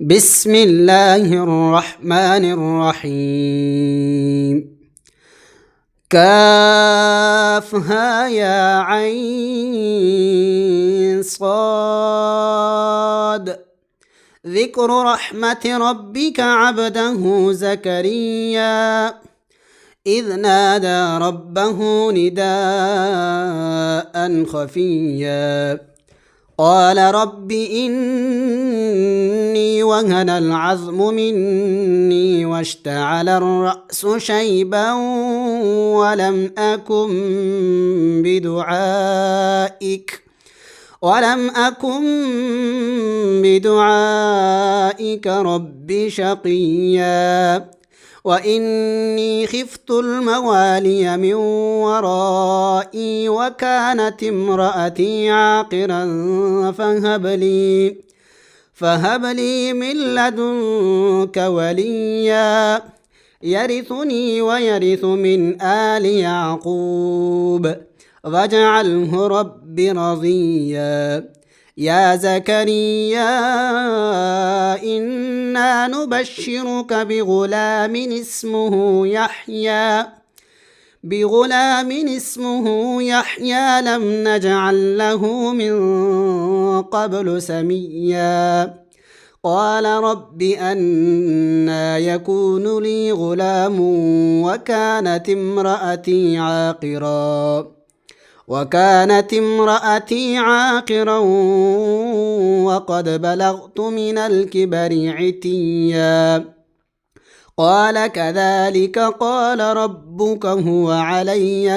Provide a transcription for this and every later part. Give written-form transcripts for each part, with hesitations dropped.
بسم الله الرحمن الرحيم. كافها يا عين صاد. ذكر رحمة ربك عبده زكريا إذ نادى ربه نداء خفيا قال رب إني وهن العظم مني واشتعل الرأس شيبا ولم أكن بدعائك رب شقيا وإني خفت الموالي من ورائي وكانت امرأتي عاقرا فهب لي من لدنك وليا يرثني ويرث من آل يعقوب واجعله رب رضيا. يا زكريا إنا نبشرك بغلام اسمه يحيى لم نجعل له من قبل سميا. قال رب أنى يكون لي غلام وكانت امرأتي عاقرا وقد بلغت من الكبر عتيا. قال كذلك قال ربك هو علي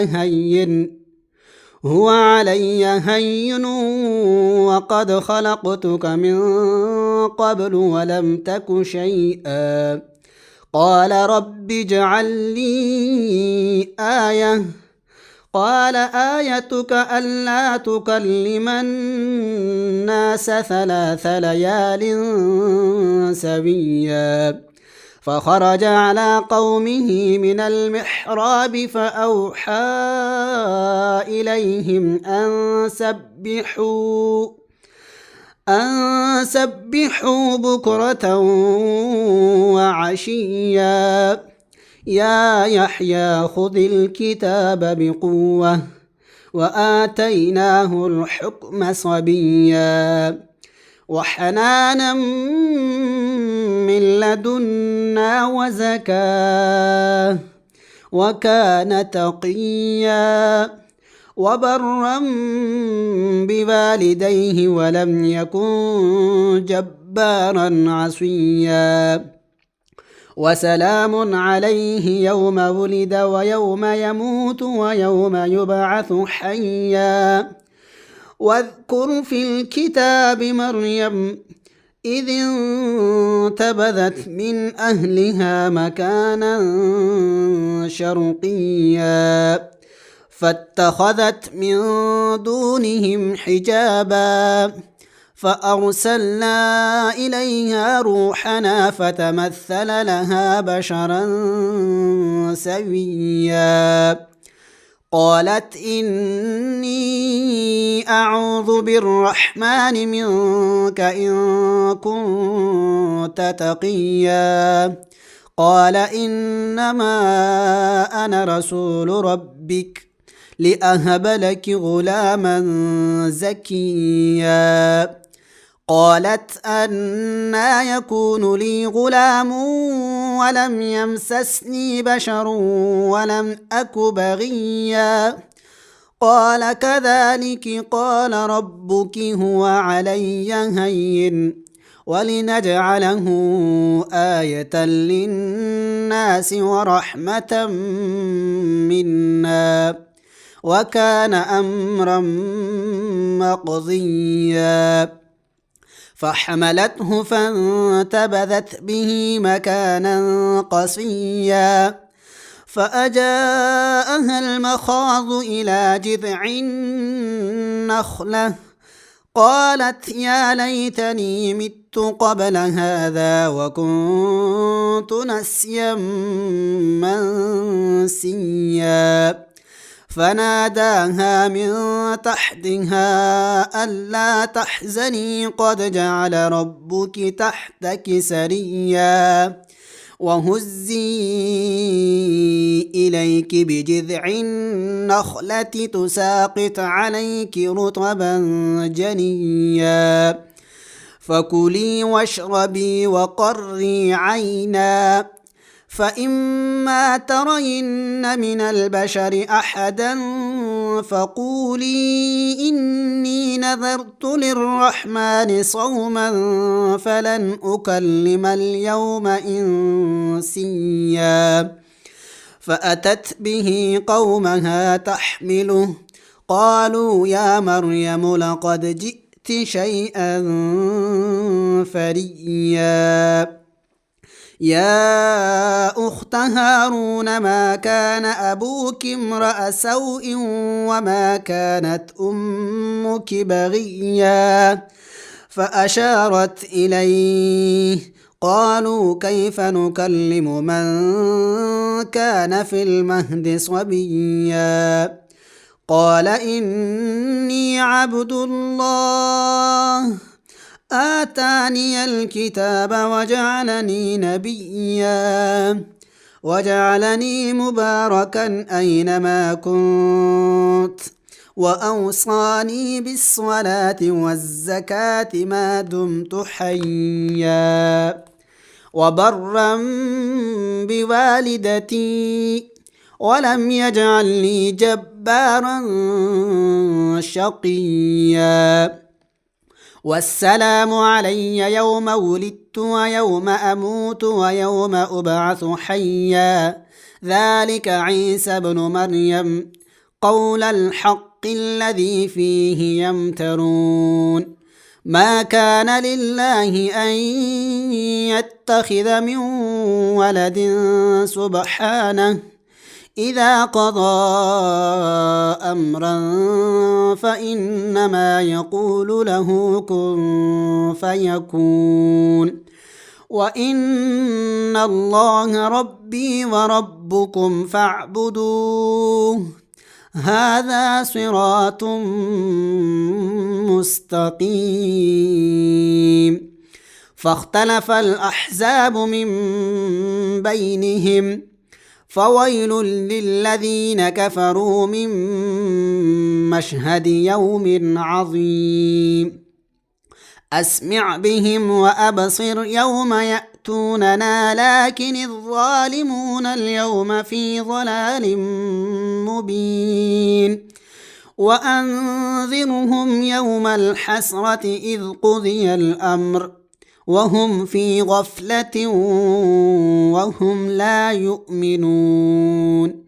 هين وقد خلقتك من قبل ولم تك شيئا. قال رب اجعل لي آية. قال آيتك ألا تكلم الناس 3 ليال سويا. فخرج على قومه من المحراب فأوحى إليهم أن سبحوا بكرة وعشيا. يا يحيى خذ الكتاب بقوة وآتيناه الحكم صبيا وحنانا من لدنا وزكاة وكان تقيا وبرا بوالديه ولم يكن جبارا عصيا. وسلام عليه يوم ولد ويوم يموت ويوم يبعث حيا. واذكر في الكتاب مريم إذ انتبذت من أهلها مكانا شرقيا فاتخذت من دونهم حجابا فأرسلنا إليها روحنا فتمثل لها بشرا سويا. قالت إني أعوذ بالرحمن منك إن كنت تقيا. قال إنما أنا رسول ربك لأهب لك غلاما زكيا. قالت أنى يكون لي غلام ولم يمسسني بشر ولم أك بغيا. قال كذلك قال ربك هو علي هين ولنجعله آية للناس ورحمة منا وكان أمرا مقضيا. فحملته فانتبذت به مكانا قصيا فأجاءها المخاض إلى جذع النخلة قالت يا ليتني مت قبل هذا وكنت نسيا منسيا. فناداها من تحتها ألا تحزني قد جعل ربك تحتك سريا وهزي إليك بجذع النخلة تساقط عليك رطبا جنيا فكلي واشربي وقري عينا فإما ترين من البشر أحدا فقولي إني نذرت للرحمن صوما فلن أكلم اليوم إنسيا فأتت به قومها تحمله قالوا يا مريم لقد جئت شيئا فريا يا أخت هارون ما كان أبوك امرأ سوء وما كانت أمك بغيا فأشارت إليه قالوا كيف نكلم من كان في المهد صبيا قال إني عبد الله آتاني الكتاب وجعلني نبيا وجعلني مباركا أينما كنت وأوصاني بالصلاة والزكاة ما دمت حيا وبرا بوالدتي ولم يجعلني جبارا شقيا والسلام علي يوم ولدت ويوم أموت ويوم أبعث حيا ذلك عيسى بن مريم قول الحق الذي فيه يمترون ما كان لله أن يتخذ من ولد سبحانه إذا قضى أمرا فإنما يقول له كن فيكون وإن الله ربي وربكم فاعبدوه هذا صراط مستقيم فاختلف الأحزاب من بينهم فويل للذين كفروا من مشهد يوم عظيم أسمع بهم وأبصر يوم يأتوننا لكن الظالمون اليوم في ضلال مبين وأنذرهم يوم الحسرة إذ قضي الأمر وهم في غفلة وهم لا يؤمنون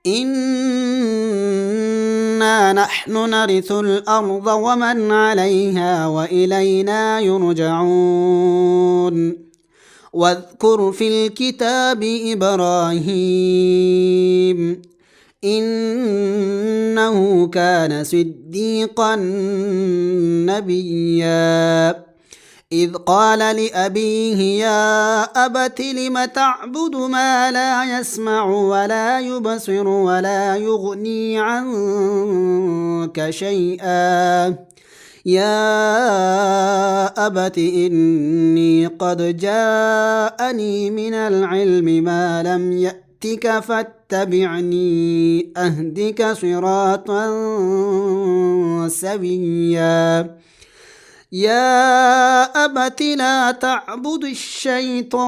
إنا نحن نرث الأرض ومن عليها وإلينا يرجعون واذكر في الكتاب إبراهيم إنه كان صديقا نبيا إذ قال لأبيه يا أبت لم تعبد ما لا يسمع ولا يبصر ولا يغني عنك شيئا يا أبت إني قد جاءني من العلم ما لم يأتك فاتبعني أهدك صراطا سويا يا أبت لا تعبد الشيطان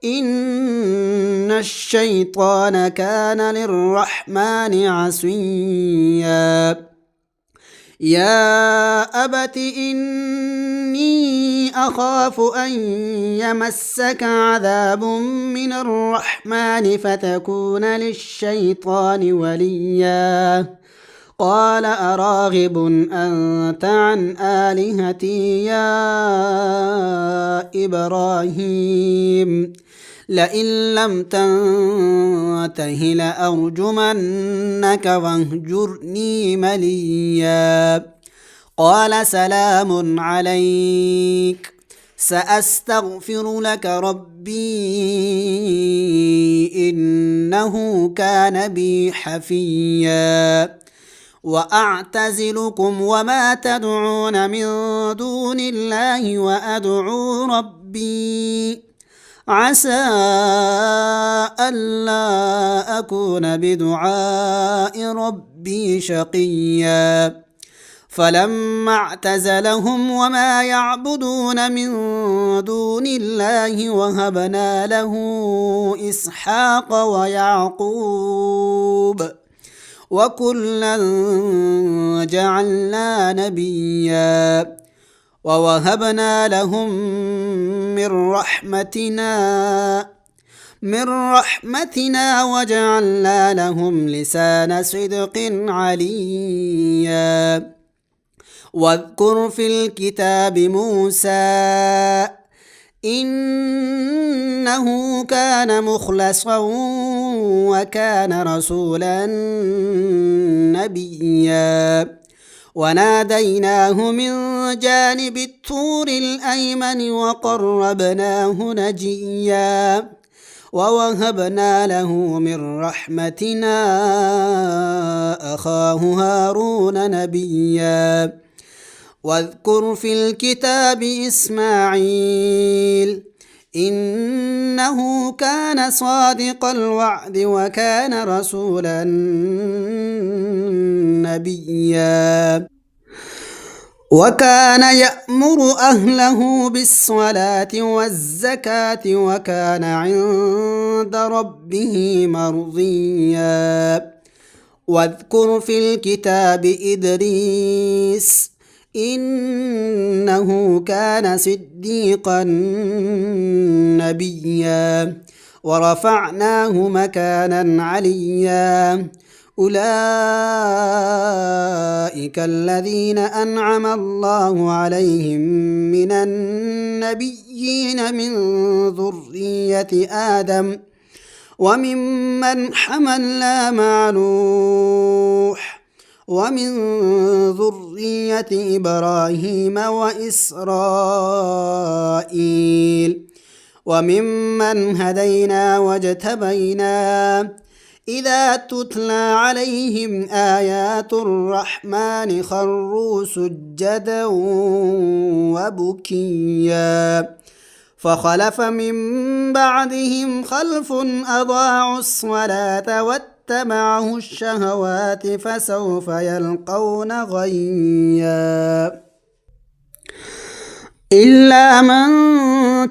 إن الشيطان كان للرحمن عصيا يا أبت إني أخاف أن يمسك عذاب من الرحمن فتكون للشيطان وليا قال أراغب أنت عن آلهتي يا إبراهيم لئن لم تنته لأرجمنك واهجرني مليا قال سلام عليك سأستغفر لك ربي إنه كان بي حفيا وأعتزلكم وما تدعون من دون الله وأدعو ربي عسى ألا أكون بدعاء ربي شقيا فلما اعتزلهم وما يعبدون من دون الله وهبنا له إسحاق ويعقوب وكلا جعلنا نبيا ووهبنا لهم من رحمتنا وجعلنا لهم لسان صدق عليا واذكر في الكتاب موسى إنه كان مخلصا وكان رسولا نبيا وناديناه من جانب الطور الأيمن وقربناه نجيا ووهبنا له من رحمتنا أخاه هارون نبيا واذكر في الكتاب إسماعيل إنه كان صادق الوعد وكان رسولا نبيا وكان يأمر أهله بالصلاة والزكاة وكان عند ربه مرضيا واذكر في الكتاب إدريس إنه كان صديقا نبيا ورفعناه مكانا عليا أولئك الذين أنعم الله عليهم من النبيين من ذرية آدم وممن حملنا مع نوح ومن ذرية إبراهيم وإسرائيل وممن هدينا واجتبينا إذا تتلى عليهم آيات الرحمن خروا سجدا وبكيا فخلف من بعدهم خلف أضاعوا الصلاة واتبعوا الشهوات فسوف يلقون غيا إلا من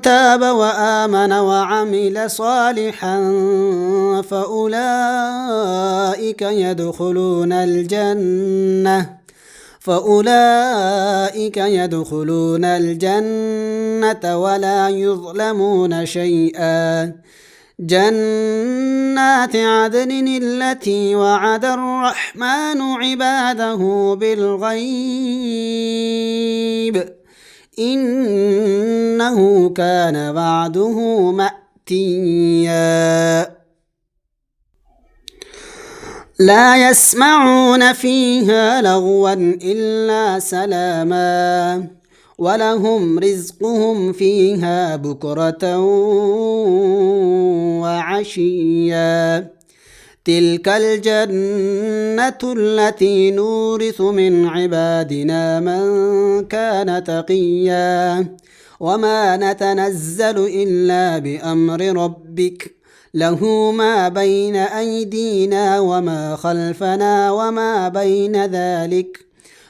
تاب وآمن وعمل صالحا فأولئك يدخلون الجنة ولا يظلمون شيئا جنات عدن التي وعد الرحمن عباده بالغيب إنه كان وعده مأتيا لا يسمعون فيها لغوا إلا سلاما ولهم رزقهم فيها بكرة وعشيا تلك الجنة التي نورث من عبادنا من كان تقيا وما نتنزل إلا بأمر ربك له ما بين أيدينا وما خلفنا وما بين ذلك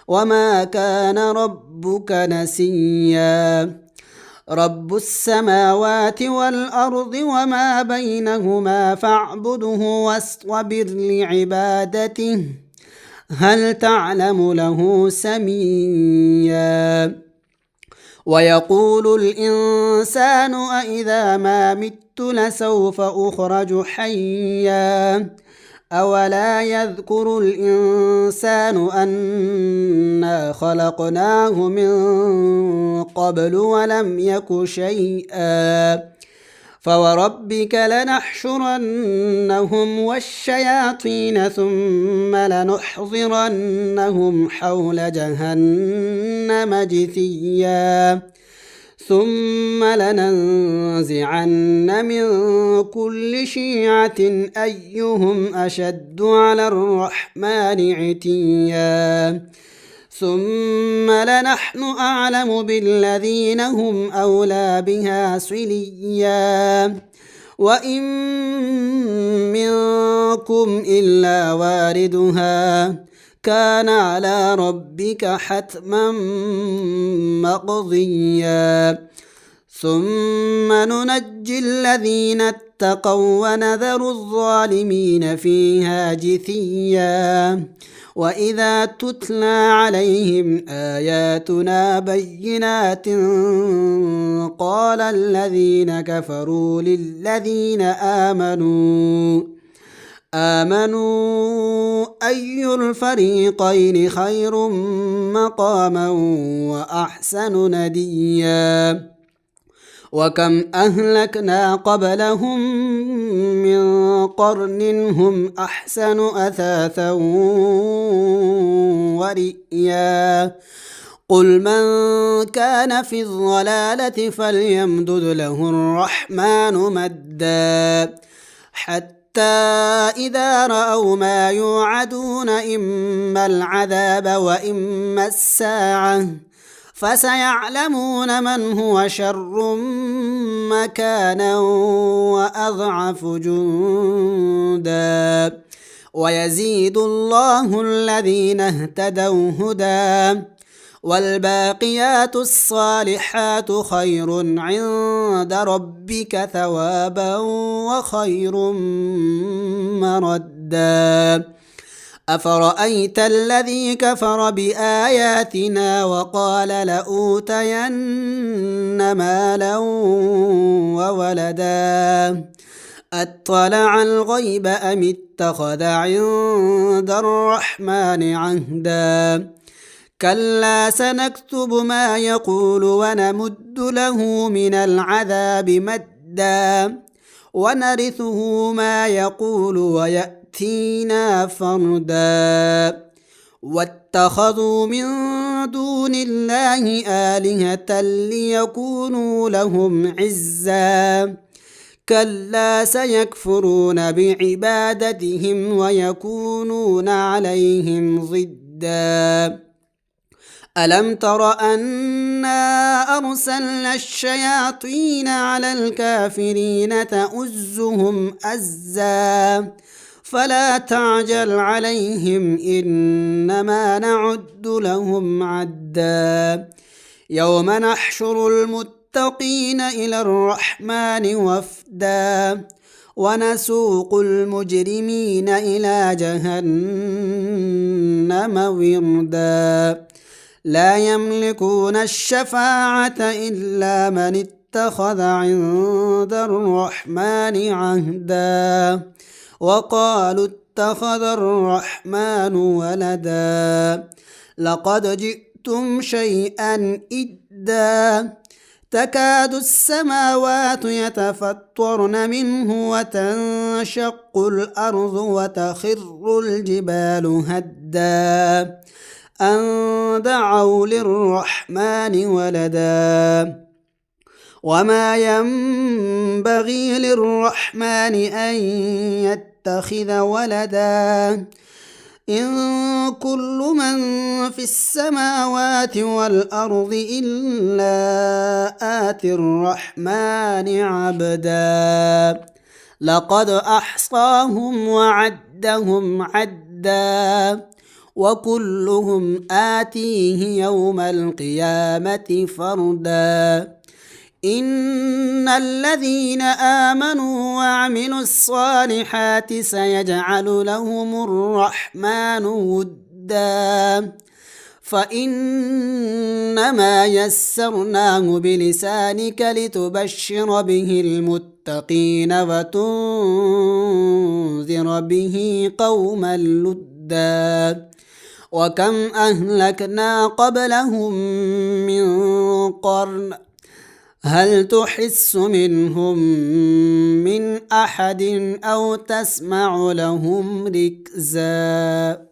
وما كان ربك نسيا رب السماوات والأرض وما بينهما فاعبده واصطبر لعبادته هل تعلم له سميا ويقول الإنسان أإذا ما مت لسوف أخرج حيا أولا يذكر الإنسان أنا خلقناه من قبل ولم يك شيئا فوربك لنحشرنهم والشياطين ثم لنحضرنهم حول جهنم جثيا ثم لننزعن من كل شيعة أيهم أشد على الرحمن عتيا ثم لنحن أعلم بالذين هم أولى بها صليا وإن منكم إلا واردها كان على ربك حتما مقضيا ثم ننجي الذين اتقوا ونذر الظالمين فيها جثيا وإذا تتلى عليهم آياتنا بينات قال الذين كفروا للذين آمنوا أي الفريقين خير مقاما وأحسن نديا وكم أهلكنا قبلهم من قرن هم أحسن أثاثا ورئيا قل من كان في الضلالة فليمدد له الرحمن مدا حتى إذا رأوا ما يوعدون إما العذاب وإما الساعة فسيعلمون من هو شر مكانا وأضعف جندا ويزيد الله الذين اهتدوا هدى والباقيات الصالحات خير عند ربك ثوابا وخير مردا أفرأيت الذي كفر بآياتنا وقال لأوتين مالا وولدا أطلع الغيب أم اتخذ عند الرحمن عهدا كلا سنكتب ما يقول ونمد له من العذاب مدا ونرثه ما يقول ويأتينا فردا واتخذوا من دون الله آلهة ليكونوا لهم عزا كلا سيكفرون بعبادتهم ويكونون عليهم ضدا ألم تر أنا أرسلنا الشياطين على الكافرين تؤزهم أزا فلا تعجل عليهم إنما نعد لهم عدا يوم نحشر المتقين إلى الرحمن وفدا ونسوق المجرمين إلى جهنم وردا لا يملكون الشفاعة إلا من اتخذ عند الرحمن عهدا وقالوا اتخذ الرحمن ولدا لقد جئتم شيئا إدا تكاد السماوات يتفطرن منه وتنشق الأرض وتخر الجبال هدا أن دعوا للرحمن ولدا وما ينبغي للرحمن أن يتخذ ولدا إن كل من في السماوات والأرض إلا آتي الرحمن عبدا لقد أحصاهم وعدهم عدا وكلهم آتيه يوم القيامة فردا إن الذين آمنوا وعملوا الصالحات سيجعل لهم الرحمن ودا فإنما يسرناه بلسانك لتبشر به المتقين وتنذر به قوما لدا وكم أهلكنا قبلهم من قرن هل تحس منهم من أحد أو تسمع لهم ركزا